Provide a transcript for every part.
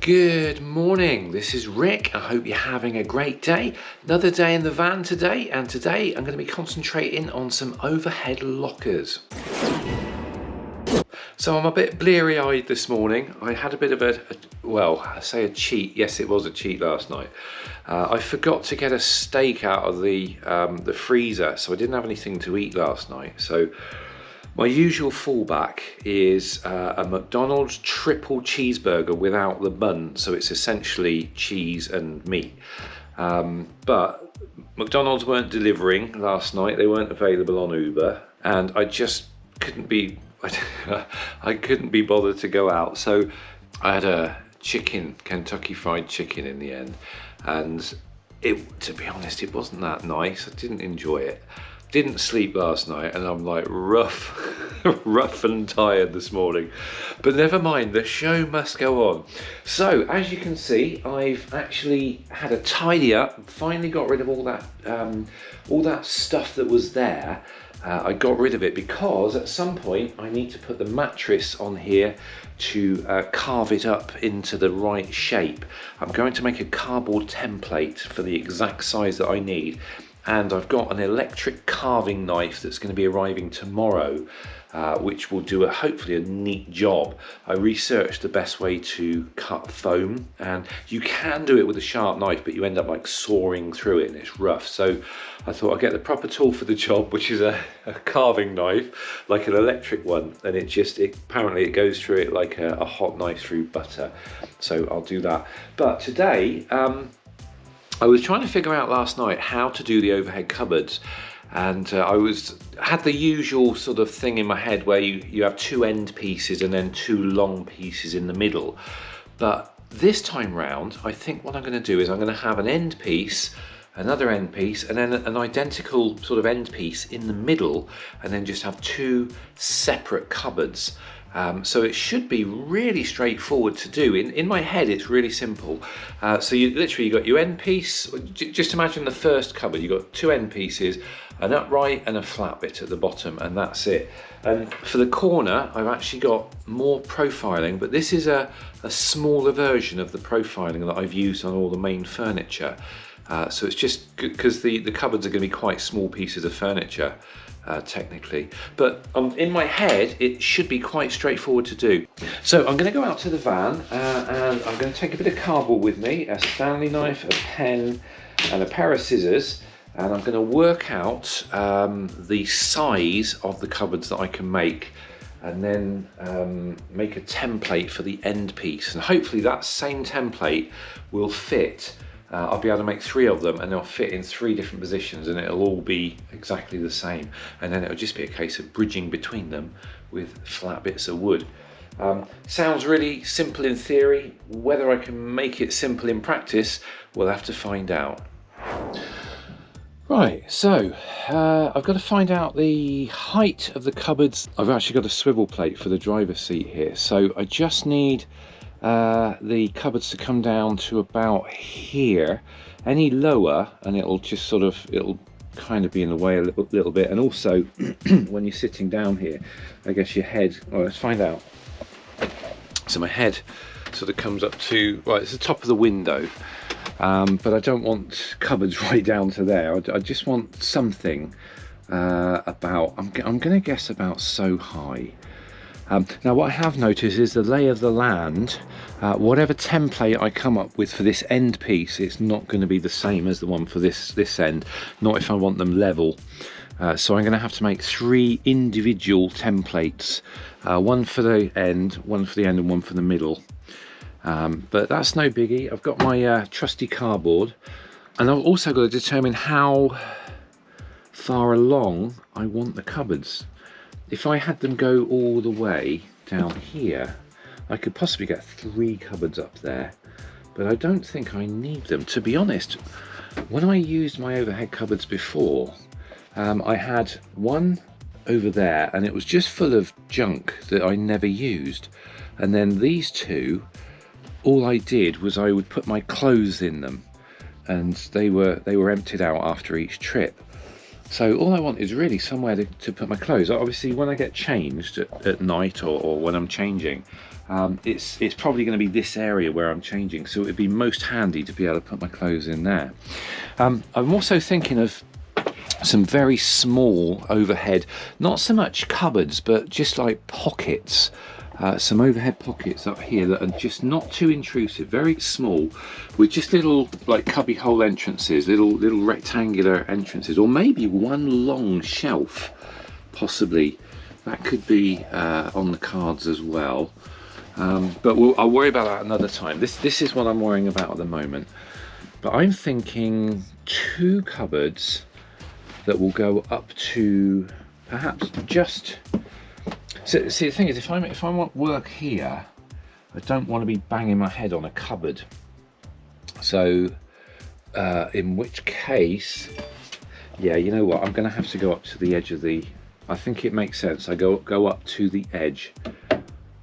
Good morning, this is Rick. I hope you're having a great day. Another day in the van today, and today I'm going to be concentrating on some overhead lockers. So I'm a bit bleary-eyed this morning. I had a bit of I say a cheat. Yes, it was a cheat last night. I forgot to get a steak out of the freezer, so I didn't have anything to eat last night. So my usual fallback is a McDonald's triple cheeseburger without the bun, so it's essentially cheese and meat. But McDonald's weren't delivering last night, they weren't available on Uber, and I just couldn't be bothered to go out. So I had a Kentucky Fried Chicken in the end, and to be honest, it wasn't that nice. I didn't enjoy it. Didn't sleep last night, and I'm like rough and tired this morning, but never mind, the show must go on. So as you can see, I've actually had a tidy up, finally got rid of all that stuff that was there. I got rid of it because at some point I need to put the mattress on here to carve it up into the right shape. I'm going to make a cardboard template for the exact size that I need. And I've got an electric carving knife that's going to be arriving tomorrow, which will do hopefully a neat job. I researched the best way to cut foam, and you can do it with a sharp knife, but you end up like sawing through it and it's rough. So I thought I'd get the proper tool for the job, which is a carving knife, like an electric one, and apparently it goes through it like a hot knife through butter. So I'll do that. But today, I was trying to figure out last night how to do the overhead cupboards, and I had the usual sort of thing in my head where you have two end pieces and then two long pieces in the middle. But this time round, I think what I'm going to do is I'm going to have an end piece, another end piece, and then an identical sort of end piece in the middle, and then just have two separate cupboards. So it should be really straightforward to do. In my head, it's really simple. So you got your end piece. Just imagine the first cupboard. You've got two end pieces, an upright and a flat bit at the bottom, and that's it. And for the corner, I've actually got more profiling, but this is a smaller version of the profiling that I've used on all the main furniture. So it's just because the cupboards are going to be quite small pieces of furniture. Technically, but in my head it should be quite straightforward to do. So I'm going to go out to the van and I'm going to take a bit of cardboard with me, a Stanley knife, a pen and a pair of scissors, and I'm going to work out the size of the cupboards that I can make, and then make a template for the end piece, and hopefully that same template will fit. I'll be able to make 3 of them, and they'll fit in 3 different positions, and it'll all be exactly the same. And then it'll just be a case of bridging between them with flat bits of wood. Sounds really simple in theory. Whether I can make it simple in practice, we'll have to find out. Right, so I've got to find out the height of the cupboards. I've actually got a swivel plate for the driver's seat here, so I just need the cupboards to come down to about here. Any lower and it'll kind of be in the way a little bit. And also when you're sitting down here, I guess your head, well, let's find out. So my head sort of comes up to, right, it's the top of the window, but I don't want cupboards right down to there. I just want something about, I'm going to guess about so high. Now what I have noticed is the lay of the land, whatever template I come up with for this end piece, it's not going to be the same as the one for this end, not if I want them level. So I'm going to have to make 3 individual templates, one for the end, one for the end and one for the middle. But that's no biggie. I've got my trusty cardboard, and I've also got to determine how far along I want the cupboards. If I had them go all the way down here, I could possibly get 3 cupboards up there, but I don't think I need them. To be honest, when I used my overhead cupboards before, I had one over there and it was just full of junk that I never used. And then these 2, all I did was I would put my clothes in them, and they were emptied out after each trip. So all I want is really somewhere to put my clothes. Obviously when I get changed at night or when I'm changing, it's probably going to be this area where I'm changing, so it'd be most handy to be able to put my clothes in there. I'm also thinking of some very small overhead, not so much cupboards, but just like pockets. Some overhead pockets up here that are just not too intrusive, very small, with just little like cubby hole entrances, little rectangular entrances, or maybe one long shelf, possibly. That could be on the cards as well. But I'll worry about that another time. This is what I'm worrying about at the moment. But I'm thinking 2 cupboards that will go up to perhaps just. So, see, the thing is, if I want work here, I don't want to be banging my head on a cupboard. So, in which case, yeah, you know what? I'm going to have to go up to the edge of the. I think it makes sense. I go up to the edge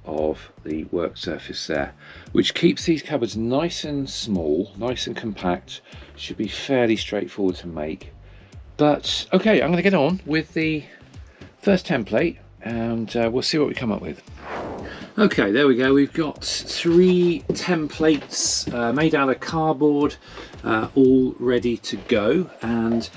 of the work surface there, which keeps these cupboards nice and small, nice and compact. Should be fairly straightforward to make. But okay, I'm going to get on with the first template, and we'll see what we come up with. Okay, there we go. We've got 3 templates made out of cardboard, all ready to go, and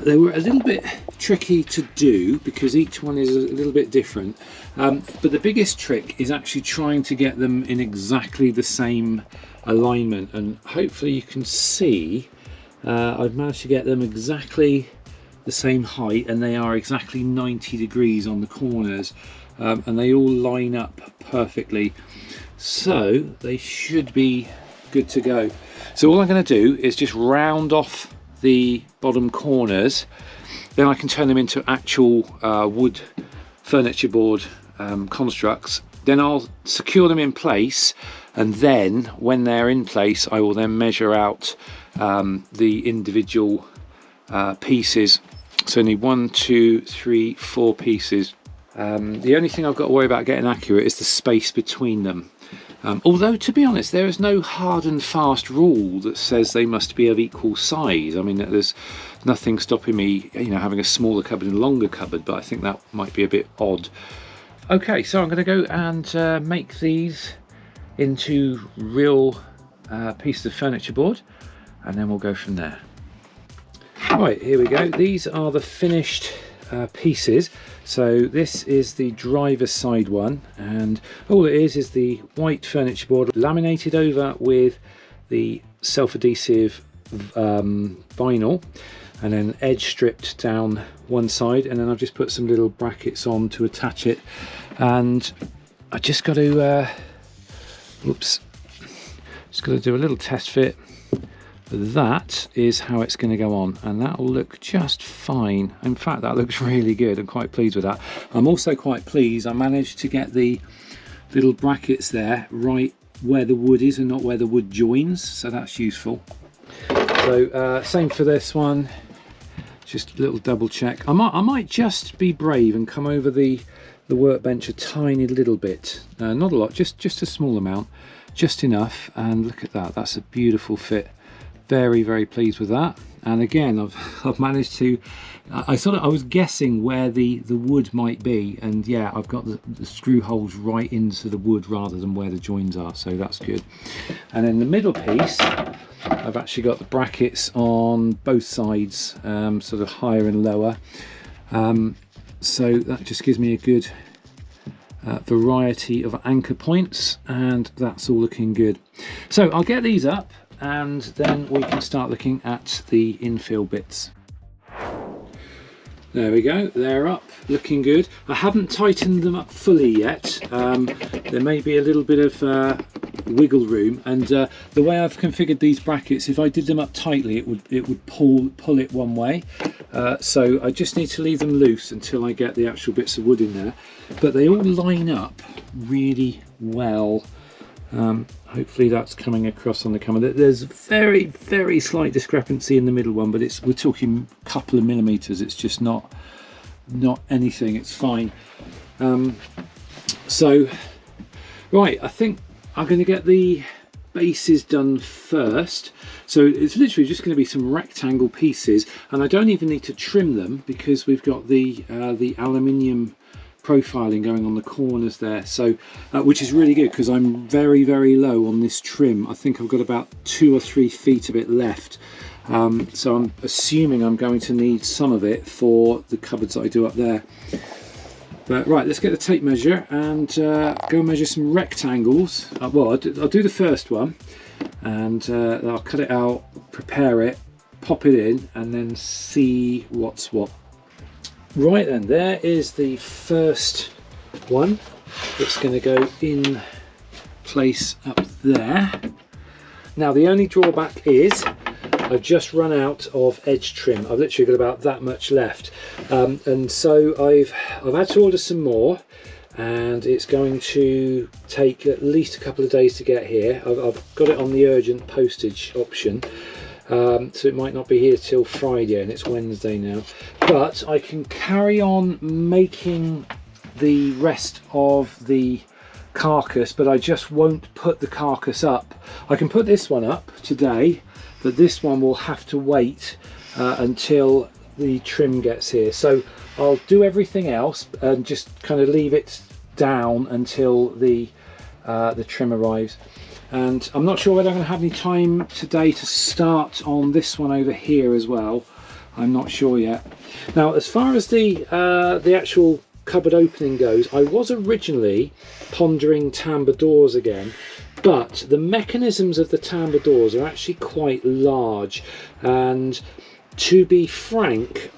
they were a little bit tricky to do because each one is a little bit different. But the biggest trick is actually trying to get them in exactly the same alignment, and hopefully you can see I've managed to get them exactly the same height, and they are exactly 90 degrees on the corners, and they all line up perfectly, so they should be good to go. So all I'm going to do is just round off the bottom corners, then I can turn them into actual wood furniture board constructs. Then I'll secure them in place, and then when they're in place I will then measure out the individual pieces. So I need 1, 2, 3, 4 pieces. The only thing I've got to worry about getting accurate is the space between them. Although, to be honest, there is no hard and fast rule that says they must be of equal size. I mean, there's nothing stopping me, having a smaller cupboard and a longer cupboard, but I think that might be a bit odd. Okay, so I'm going to go and make these into real pieces of furniture board, and then we'll go from there. Right, here we go. These are the finished pieces. So this is the driver's side one, and all it is the white furniture board laminated over with the self-adhesive vinyl, and then edge stripped down one side, and then I've just put some little brackets on to attach it, and I just got to do a little test fit. That is how it's going to go on, and that will look just fine. In fact, that looks really good. I'm quite pleased with that. I'm also quite pleased I managed to get the little brackets there right where the wood is and not where the wood joins, so that's useful. So same for this one, just a little double check. I might just be brave and come over the workbench a tiny little bit, not a lot, just a small amount, just enough, and look at that. That's a beautiful fit. Very, very pleased with that. And again, I've managed to. I was guessing where the wood might be, and yeah, I've got the screw holes right into the wood rather than where the joins are, so that's good. And then the middle piece, I've actually got the brackets on both sides, sort of higher and lower. So that just gives me a good variety of anchor points, and that's all looking good. So I'll get these up, and then we can start looking at the infill bits. There we go, they're up, looking good. I haven't tightened them up fully yet. There may be a little bit of wiggle room, and the way I've configured these brackets, if I did them up tightly, it would pull it one way. So I just need to leave them loose until I get the actual bits of wood in there. But they all line up really well. Hopefully that's coming across on the camera. There's very, very slight discrepancy in the middle one, but we're talking a couple of millimeters. It's just not anything. It's fine. So right, I think I'm going to get the bases done first. So it's literally just going to be some rectangle pieces, and I don't even need to trim them because we've got the aluminium profiling going on the corners there, so which is really good because I'm very, very low on this trim. I think I've got about 2 or 3 feet of it left, so I'm assuming I'm going to need some of it for the cupboards that I do up there. But right, let's get the tape measure and go measure some rectangles. Well, I'll do the first one, and I'll cut it out, prepare it, pop it in, and then see what's what. Right then, there is the first one. It's going to go in place up there. Now the only drawback is I've just run out of edge trim. I've literally got about that much left, and so I've had to order some more, and it's going to take at least a couple of days to get here. I've got it on the urgent postage option, so it might not be here till Friday, and it's Wednesday now, but I can carry on making the rest of the carcass, but I just won't put the carcass up. I can put this one up today, but this one will have to wait until the trim gets here. So I'll do everything else and just kind of leave it down until the trim arrives. And I'm not sure whether I'm going to have any time today to start on this one over here as well. I'm not sure yet. Now, as far as the actual cupboard opening goes, I was originally pondering tambour doors again, but the mechanisms of the tambour doors are actually quite large, and to be frank,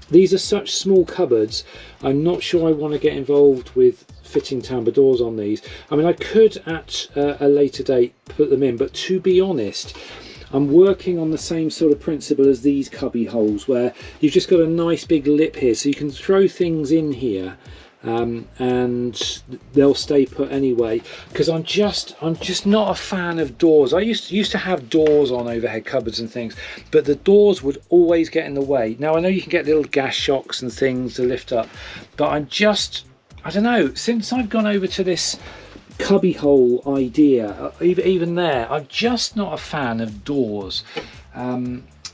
these are such small cupboards, I'm not sure I want to get involved with fitting tambour doors on these. I mean, I could at a later date put them in, but to be honest, I'm working on the same sort of principle as these cubby holes, where you've just got a nice big lip here, so you can throw things in here and they'll stay put anyway, because I'm just not a fan of doors. I used to have doors on overhead cupboards and things, but the doors would always get in the way. Now I know you can get little gas shocks and things to lift up, but I don't know, since I've gone over to this cubby hole idea, even there, I'm just not a fan of doors.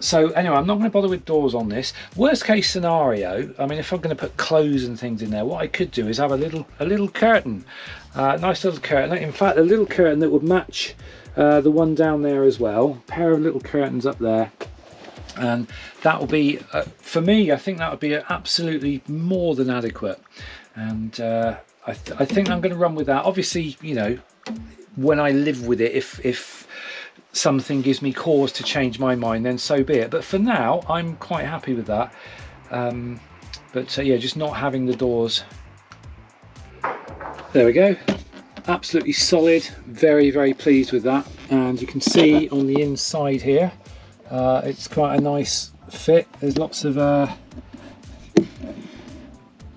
So anyway, I'm not going to bother with doors on this. Worst case scenario, I mean, if I'm going to put clothes and things in there, what I could do is have a little curtain, nice little curtain. In fact, a little curtain that would match the one down there as well. A pair of little curtains up there, and that will be for me. I think that would be absolutely more than adequate, and I think I'm going to run with that. Obviously, you know, when I live with it, if something gives me cause to change my mind, then so be it. But for now, I'm quite happy with that. Yeah, just not having the doors. There we go. Absolutely solid. Very, very pleased with that. And you can see on the inside here, it's quite a nice fit. There's lots of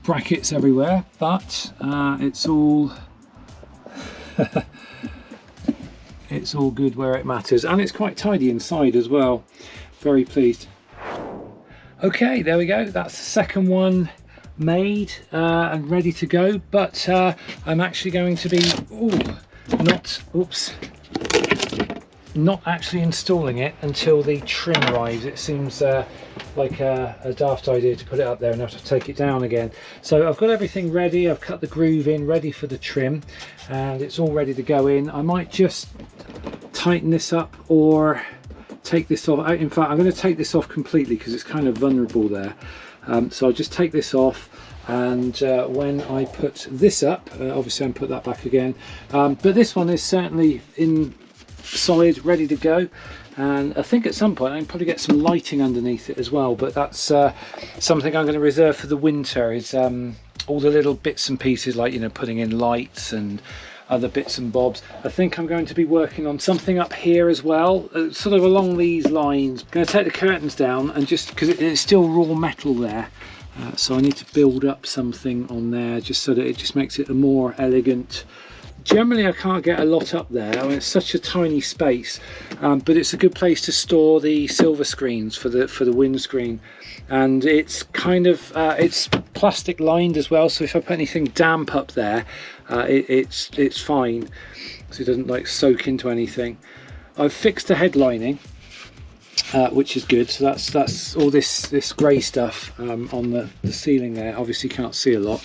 brackets everywhere, but it's all it's all good where it matters, and it's quite tidy inside as well. Very pleased. Okay, there we go. That's the second one made and ready to go, but I'm actually going to be not actually installing it until the trim arrives. It seems like a daft idea to put it up there and have to take it down again. So I've got everything ready. I've cut the groove in, ready for the trim, and it's all ready to go in. I might just tighten this up or take this off. In fact, I'm going to take this off completely because it's kind of vulnerable there. So I'll just take this off, and when I put this up, obviously I'll put that back again. But this one is certainly in solid, ready to go, and I think at some point I can probably get some lighting underneath it as well, but that's something I'm going to reserve for the winter, is all the little bits and pieces, like, you know, putting in lights and other bits and bobs. I think I'm going to be working on something up here as well, sort of along these lines. I'm going to take the curtains down, and just because it's still raw metal there, so I need to build up something on there just so that it just makes it a more elegant. Generally I can't get a lot up there. I mean, it's such a tiny space, but it's a good place to store the silver screens for the windscreen, and it's kind of it's plastic lined as well, so if I put anything damp up there, it's fine, so it doesn't like soak into anything. I've fixed the headlining, which is good. So that's all this grey stuff on the ceiling there. Obviously can't see a lot.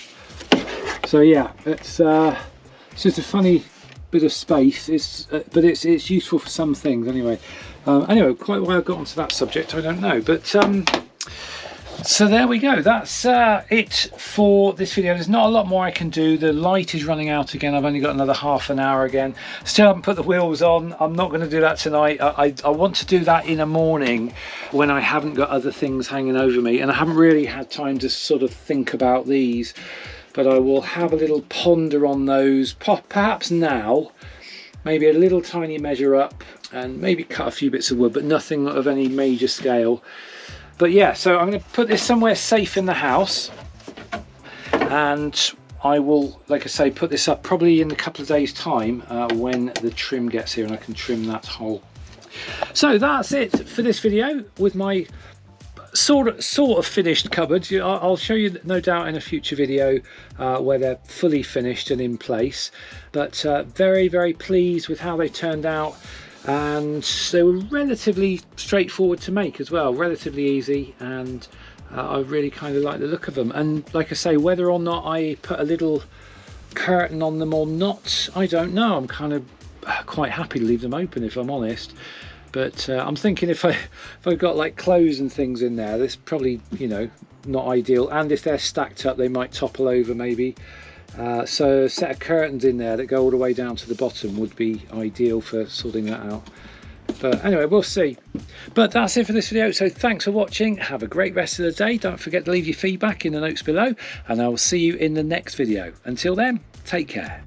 So yeah, it's just a funny bit of space. But it's useful for some things anyway. Anyway, quite why I got onto that subject, I don't know. But so there we go. That's it for this video. There's not a lot more I can do. The light is running out again. I've only got another half an hour again. Still haven't put the wheels on. I'm not going to do that tonight. I want to do that in the morning when I haven't got other things hanging over me, and I haven't really had time to sort of think about these. But I will have a little ponder on those, perhaps now, maybe a little tiny measure up, and maybe cut a few bits of wood, but nothing of any major scale. But yeah, so I'm going to put this somewhere safe in the house, and I will, like I say, put this up probably in a couple of days' time when the trim gets here and I can trim that hole. So that's it for this video with my sort of finished cupboards. I'll show you no doubt in a future video where they're fully finished and in place, but very, very pleased with how they turned out. And they were relatively straightforward to make as well, relatively easy, and I really kind of like the look of them. And like I say, whether or not I put a little curtain on them or not, I don't know. I'm kind of quite happy to leave them open, if I'm honest. But I'm thinking if I've got like clothes and things in there, this probably, you know, not ideal. And if they're stacked up, they might topple over maybe. So a set of curtains in there that go all the way down to the bottom would be ideal for sorting that out. But anyway, we'll see. But that's it for this video. So thanks for watching. Have a great rest of the day. Don't forget to leave your feedback in the notes below, and I will see you in the next video. Until then, take care.